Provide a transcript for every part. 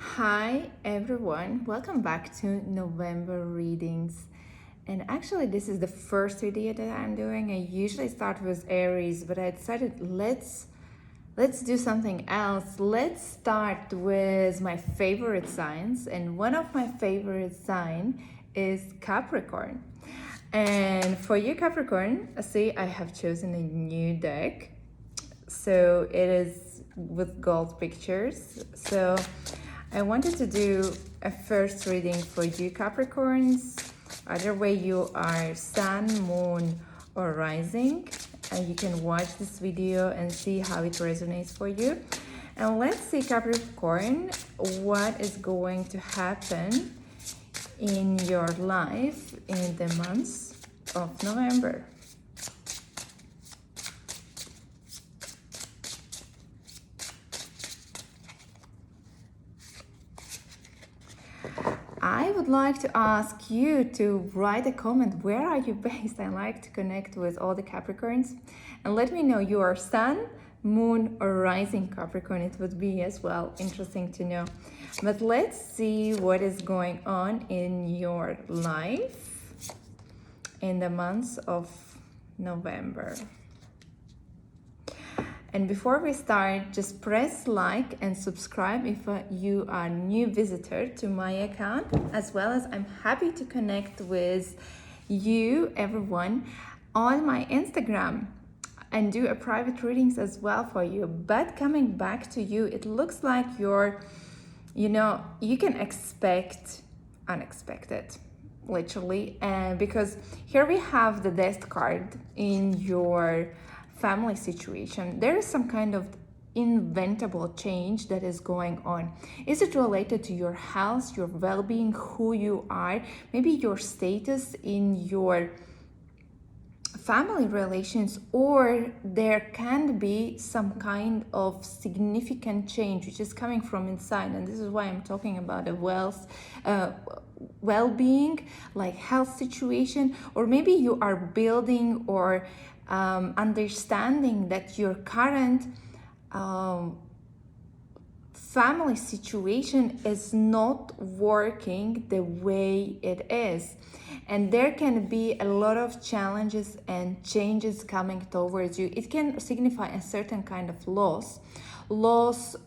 Hi everyone, welcome back to November readings. And actually, this is the first video that I'm doing. I usually start with Aries, but I decided let's do something else. Let's start with my favorite signs, and one of my favorite sign is Capricorn. And for you Capricorn, see, I have chosen a new deck. So it is with gold pictures. So I wanted to do a first reading for you Capricorns. Either way you are sun, moon, or rising. And you can watch this video and see how it resonates for you. And let's see Capricorn, what is going to happen in your life in the months of November. I would like to ask you to write a comment. Where are you based? I like to connect with all the Capricorns. And let me know your sun, moon, or rising Capricorn. It would be as well interesting to know. But let's see what is going on in your life in the months of November. And before we start, just press like and subscribe if you are a new visitor to my account, as well as I'm happy to connect with you, everyone, on my Instagram and do a private readings as well for you. But coming back to you, it looks like you can expect unexpected, literally, because here we have the Death card in your family situation. There is some kind of inventable change that is going on. Is it related to your health, your well-being, who you are, maybe your status in your family relations, or there can be some kind of significant change which is coming from inside? And this is why I'm talking about a well-being, like health situation, or maybe you are building or understanding that your current family situation is not working the way it is, and there can be a lot of challenges and changes coming towards you. It can signify a certain kind of loss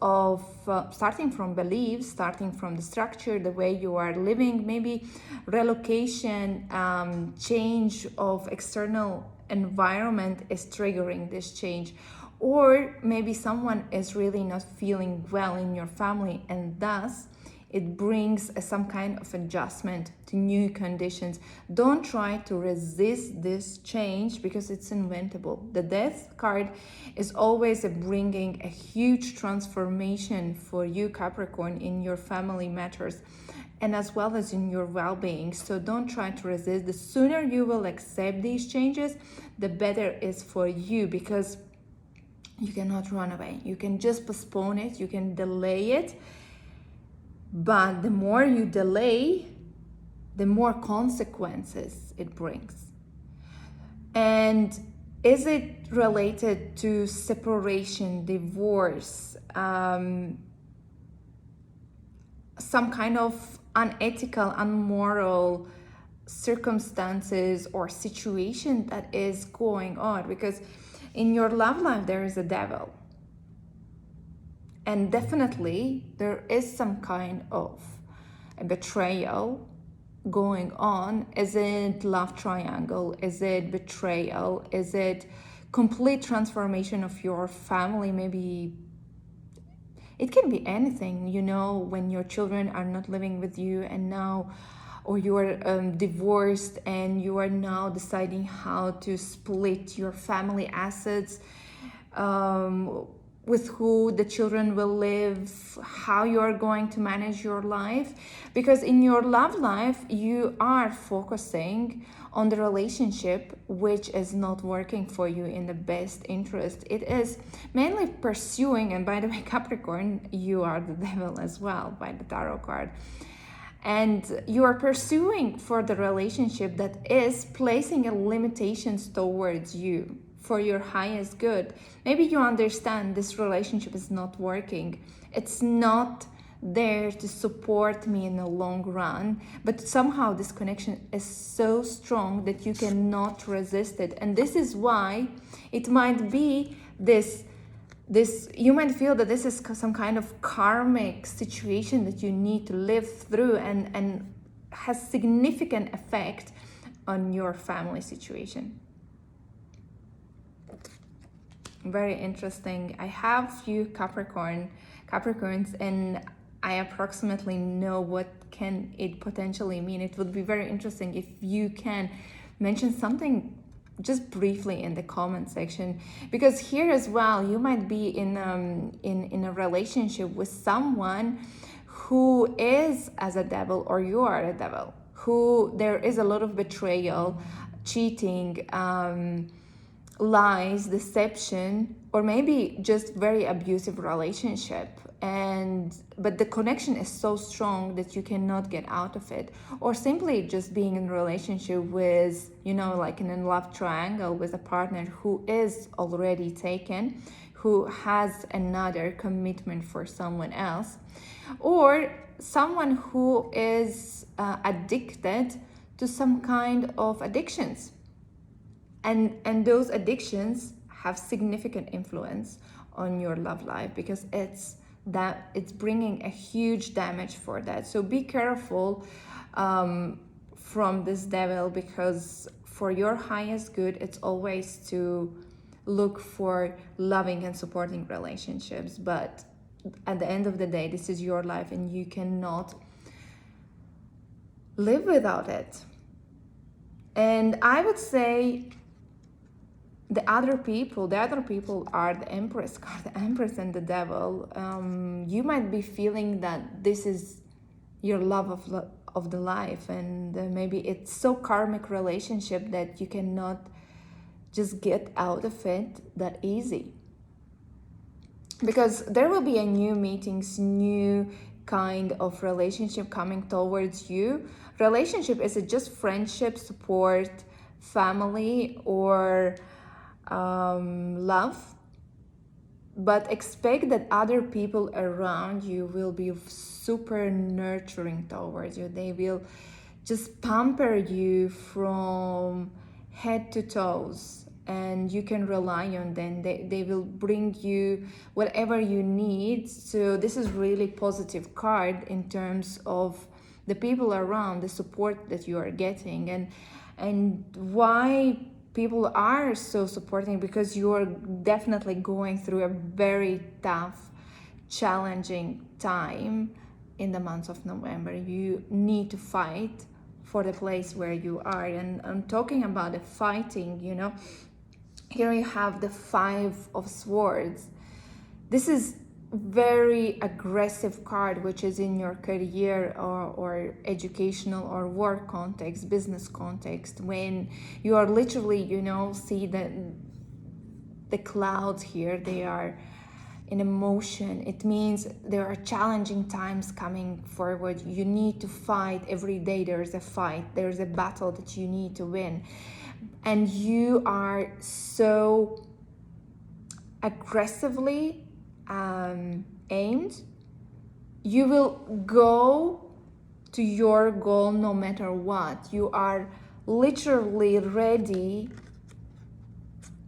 of starting from beliefs, starting from the structure, the way you are living, maybe relocation, change of external environment is triggering this change. Or maybe someone is really not feeling well in your family, and thus it brings some kind of adjustment to new conditions. Don't try to resist this change because it's inventable. The Death card is always bringing a huge transformation for you Capricorn in your family matters, and as well as in your well-being. So don't try to resist. The sooner you will accept these changes, the better it is for you, because you cannot run away. You can just postpone it, you can delay it, but the more you delay, the more consequences it brings. And is it related to separation, divorce, some kind of unethical, unmoral circumstances or situation that is going on? Because in your love life there is a devil, and definitely there is some kind of a betrayal going on. Is it love triangle? Is it betrayal? Is it complete transformation of your family? Maybe it can be anything, when your children are not living with you and now, or you are divorced and you are now deciding how to split your family assets, with who the children will live, how you are going to manage your life. Because in your love life, you are focusing on the relationship which is not working for you in the best interest. It is mainly pursuing, and by the way, Capricorn, you are the devil as well by the tarot card. And you are pursuing for the relationship that is placing limitations towards you for your highest good. Maybe you understand this relationship is not working. It's not there to support me in the long run, but somehow this connection is so strong that you cannot resist it. And this is why it might be this you might feel that this is some kind of karmic situation that you need to live through, and has significant effect on your family situation. Very interesting. I have few Capricorns, and I approximately know what can it potentially mean. It would be very interesting if you can mention something just briefly in the comment section, because here as well you might be in a relationship with someone who is as a devil, or you are a devil, who there is a lot of betrayal, cheating, lies, deception, or maybe just very abusive relationship, but the connection is so strong that you cannot get out of it. Or simply just being in a relationship with, like in a love triangle with a partner who is already taken, who has another commitment for someone else, or someone who is addicted to some kind of addictions. And those addictions have significant influence on your love life, because it's bringing a huge damage for that. So be careful from this devil, because for your highest good, it's always to look for loving and supporting relationships. But at the end of the day, this is your life and you cannot live without it. And I would say the other people are the Empress card, the Empress and the Devil. You might be feeling that this is your love of the life, and maybe it's so karmic relationship that you cannot just get out of it that easy. Because there will be a new meetings, new kind of relationship coming towards you. Relationship, is it just friendship, support, family, or love? But expect that other people around you will be super nurturing towards you. They will just pamper you from head to toes, and you can rely on them. They will bring you whatever you need. So this is really positive card in terms of the people around, the support that you are getting. And why people are so supporting, because you're definitely going through a very tough, challenging time in the month of November. You need to fight for the place where you are. And I'm talking about the fighting, Here you have the Five of Swords. This is very aggressive card, which is in your career or educational or work context, business context, when you are literally, see the clouds here, they are in emotion. It means there are challenging times coming forward. You need to fight every day. There's a fight, there's a battle that you need to win, and you are so aggressively aimed. You will go to your goal no matter what. You are literally ready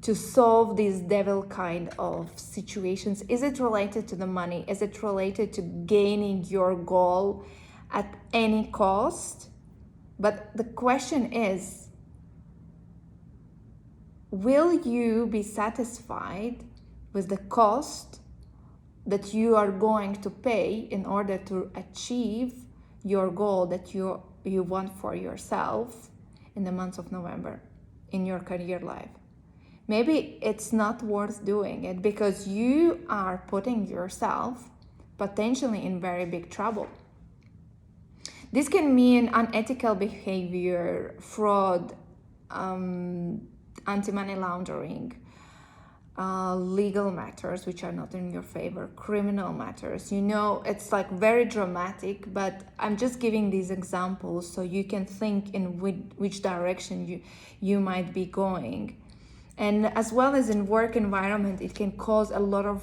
to solve these devil kind of situations. Is it related to the money? Is it related to gaining your goal at any cost? But the question is, will you be satisfied with the cost that you are going to pay in order to achieve your goal that you want for yourself in the month of November in your career life? Maybe it's not worth doing it, because you are putting yourself potentially in very big trouble. This can mean unethical behavior, fraud, anti-money laundering, legal matters which are not in your favor, criminal matters. It's like very dramatic, but I'm just giving these examples so you can think in which direction you might be going. And as well as in work environment, it can cause a lot of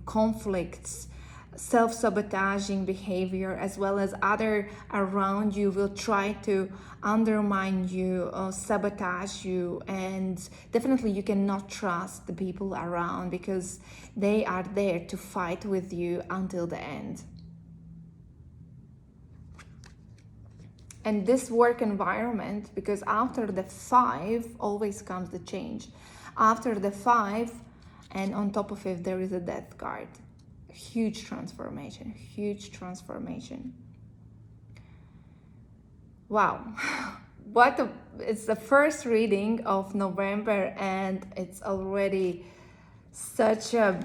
conflicts, self-sabotaging behavior, as well as other around you will try to undermine you or sabotage you. And definitely you cannot trust the people around, because they are there to fight with you until the end. And this work environment, because after the 5 always comes the change. After the 5, and on top of it there is a death card. Huge transformation, huge transformation. Wow. It's the first reading of November, and it's already such a,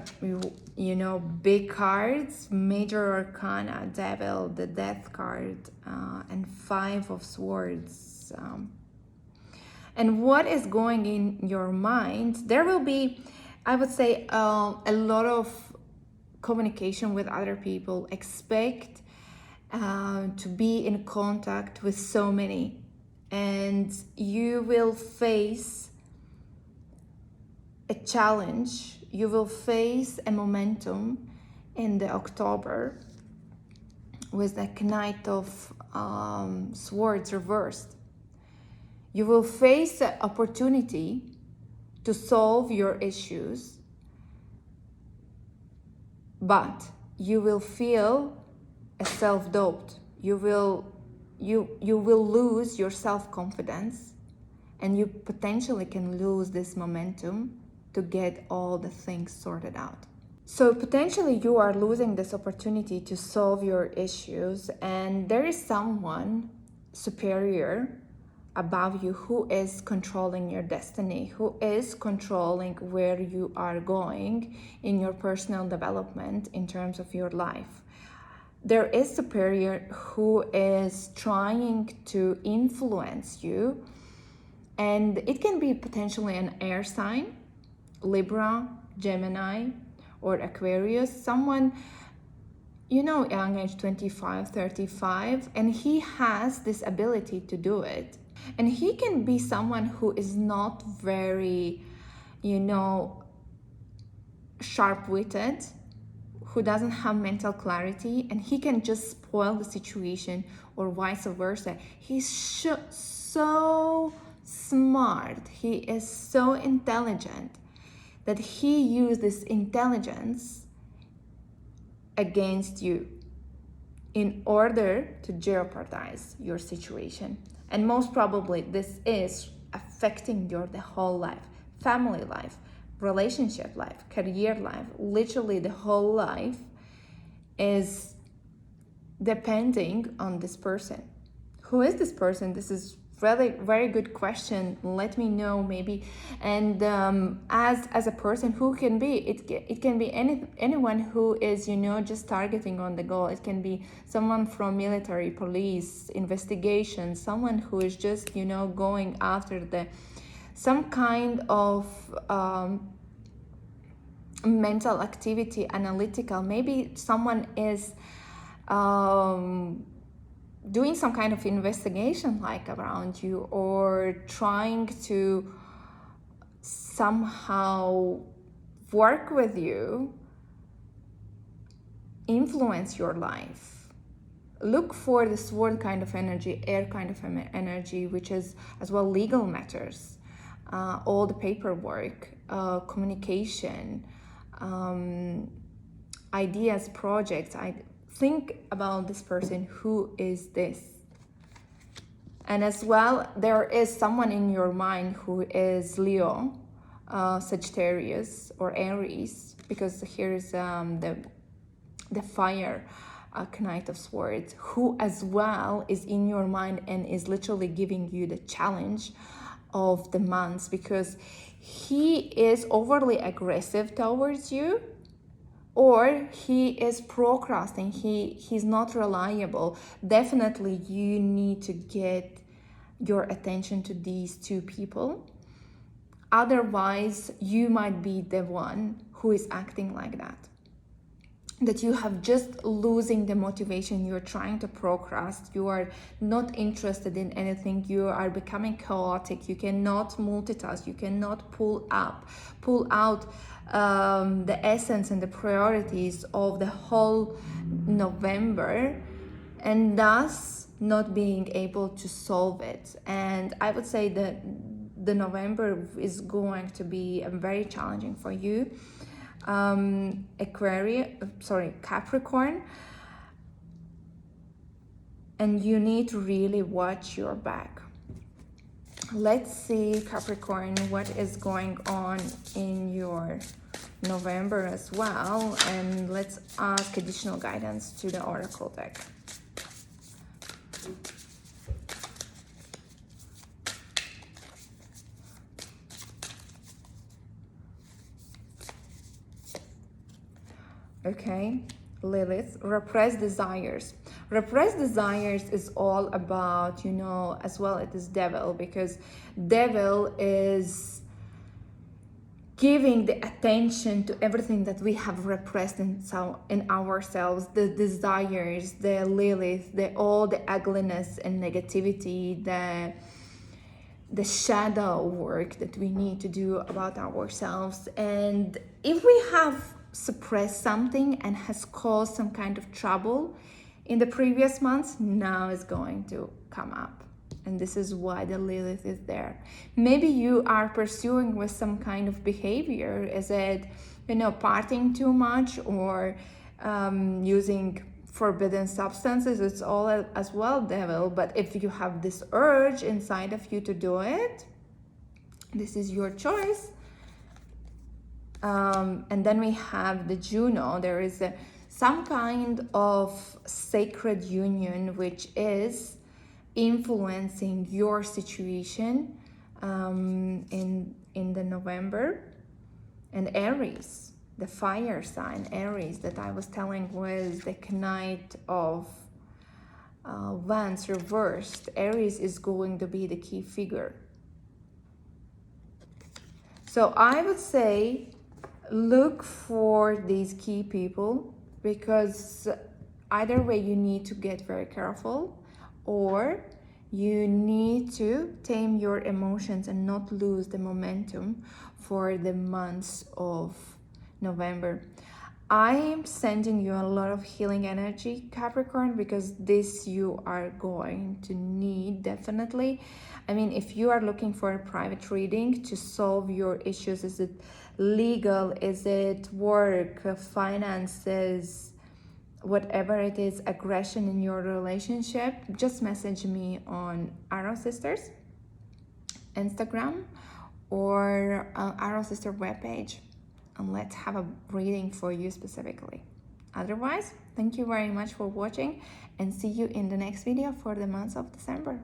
big cards. Major Arcana, Devil, the Death card, and 5 of Swords. And what is going in your mind? There will be, I would say, a lot of communication with other people. Expect to be in contact with so many, and you will face a challenge. You will face a momentum in the October with the Knight of Swords reversed. You will face the opportunity to solve your issues, but you will feel a self-doubt. You will lose your self-confidence, and you potentially can lose this momentum to get all the things sorted out. So potentially you are losing this opportunity to solve your issues, and there is someone superior above you who is controlling your destiny, who is controlling where you are going in your personal development in terms of your life. There is superior who is trying to influence you, and it can be potentially an air sign, Libra, Gemini, or Aquarius, someone, young age 25, 35, and he has this ability to do it. And he can be someone who is not very, sharp-witted, who doesn't have mental clarity, and he can just spoil the situation, or vice versa. He's so smart, he is so intelligent, that he used this intelligence against you in order to jeopardize your situation. And most probably this is affecting your the whole life, family life, relationship life, career life. Literally the whole life is depending on this person. Who is this person? This is really very good question. Let me know maybe. And as a person, who can be? It can be anyone who is just targeting on the goal. It can be someone from military, police, investigation, someone who is just going after some kind of mental activity, analytical. Maybe someone is doing some kind of investigation like around you, or trying to somehow work with you, influence your life. Look for the sword kind of energy, air kind of energy, which is as well legal matters, all the paperwork, communication, ideas, projects. Think about this person. Who is this? And as well, there is someone in your mind who is Leo, Sagittarius, or Aries, because here's the fire Knight of Swords, who as well is in your mind and is literally giving you the challenge of the months, because he is overly aggressive towards you, or he is procrastinating, he's not reliable. Definitely you need to get your attention to these two people. Otherwise, you might be the one who is acting like that. that you have just losing the motivation, you're trying to procrastinate, you are not interested in anything, you are becoming chaotic, you cannot multitask, you cannot pull out the essence and the priorities of the whole November, and thus not being able to solve it. And I would say that the November is going to be very challenging for you, Capricorn, and you need to really watch your back. Let's see, Capricorn, what is going on in your November as well, and let's ask additional guidance to the Oracle deck. Okay, Lilith, repressed desires. Repressed desires is all about, you know, as well it is devil, because devil is giving the attention to everything that we have repressed in ourselves, the desires, the Lilith, all the ugliness and negativity, the shadow work that we need to do about ourselves. And if we have suppressed something and has caused some kind of trouble in the previous months, now is going to come up. And this is why the Lilith is there. Maybe you are pursuing with some kind of behavior. Is it, you know, partying too much, or using forbidden substances? It's all as well devil. But if you have this urge inside of you to do it, this is your choice. And then we have the Juno. There is some kind of sacred union which is influencing your situation in the November. And Aries, the fire sign, Aries, that I was telling was the Knight of Wands reversed. Aries is going to be the key figure. So I would say look for these key people, because either way you need to get very careful, or you need to tame your emotions and not lose the momentum for the months of November. I am sending you a lot of healing energy, Capricorn, because this you are going to need definitely. I mean, if you are looking for a private reading to solve your issues, is it legal, is it work, finances, whatever it is, aggression in your relationship, just message me on Arrow Sisters Instagram or Arrow Sister webpage, and let's have a reading for you specifically. Otherwise, thank you very much for watching, and see you in the next video for the month of December.